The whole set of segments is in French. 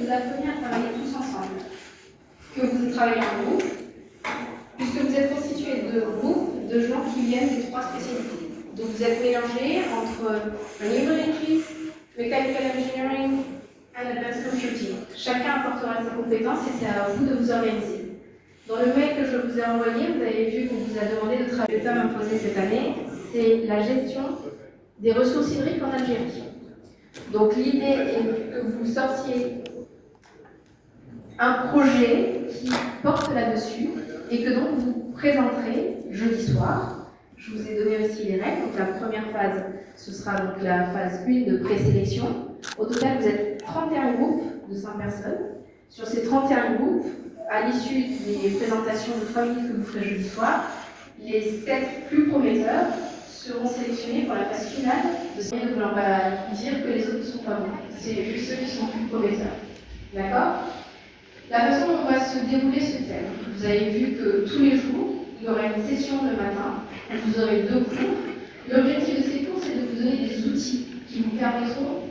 vous apprenez à travailler tous ensemble, que vous travaillez en groupe, puisque vous êtes constitué de groupes de gens qui viennent des 3 spécialités. Donc vous êtes mélangés entre Renewable Energies, Mechanical Engineering et Advanced Computing. Chacun apportera ses compétences et c'est à vous de vous organiser. Dans le mail que je vous ai envoyé, vous avez vu qu'on vous a demandé de travailler. Le thème imposé cette année, c'est la gestion des ressources hydriques en Algérie. Donc l'idée est que vous sortiez un projet qui porte là-dessus et que donc vous présenterez jeudi soir. Je vous ai donné aussi les règles. Donc la première phase, ce sera donc la phase 1 de présélection. Au total, vous êtes 31 groupes de 5 personnes. Sur ces 31 groupes, à l'issue des présentations de 3 minutes que vous ferez jeudi soir, les 7 plus prometteurs seront sélectionnés pour la phase finale de ce ne voulant pas dire que les autres ne sont pas bons. C'est juste ceux qui sont plus prometteurs. D'accord? La façon dont va se dérouler ce thème, vous avez vu que tous les jours, il y aura une session le matin, vous aurez 2 cours. L'objectif de ces cours, c'est de vous donner des outils qui vous permettront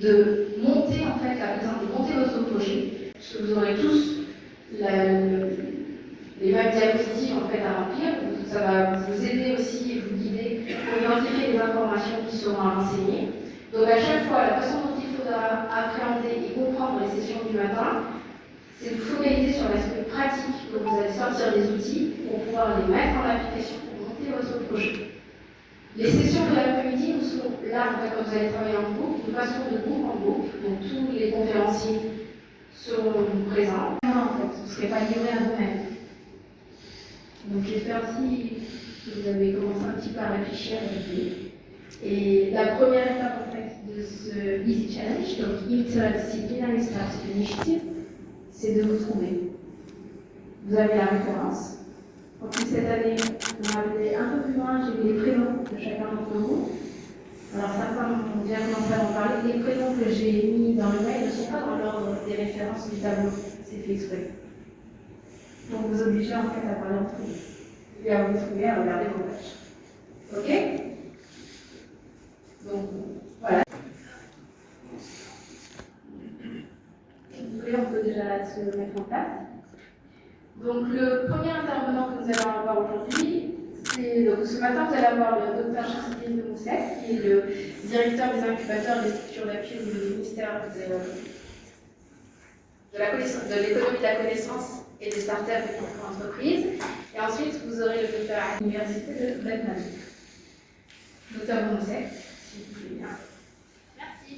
de monter en fait de monter votre projet. Parce que vous aurez tous les mêmes diapositives en fait à remplir. Ça va vous aider aussi et vous guider pour identifier les informations qui seront à renseigner. Donc à chaque fois, la façon dont il faudra appréhender et comprendre les sessions du matin, c'est de focaliser sur l'aspect pratique, donc vous allez sortir des outils pour pouvoir les mettre en application pour monter votre projet. Les sessions de l'après-midi, nous serons là, en fait, quand vous allez travailler en groupe, nous passerons de groupe en groupe, donc tous les conférenciers seront présents. En fait, vous ne serez pas livrés à vous-même. Donc j'espère aussi que vous avez commencé un petit peu à réfléchir avec lui. Et la première étape en fait, de ce Easy Challenge, donc Interdisciplinary Startup Initiative, c'est de vous trouver. Vous avez la référence. Donc cette année, on va aller un peu plus loin, j'ai mis les prénoms de chacun d'entre vous. Alors certains vont bien commencer à en parler. Les prénoms que j'ai mis dans le mail ne sont pas dans l'ordre des références du tableau. C'est fait exprès. Donc vous obligez en fait à parler entre vous. Et à vous trouver, à regarder vos pages. Ok? Donc voilà. Si vous voulez, on peut déjà se mettre en place. Donc le premier intervenant que nous allons avoir aujourd'hui, c'est ce matin vous allez avoir le docteur Jacqueline de Mousset, qui est le directeur des incubateurs et des structures d'appui au niveau du ministère de l'économie de la connaissance et des startups et des entreprises. Et ensuite vous aurez le docteur à l'université de Batman. Docteur Mousset, si vous voulez bien. Merci.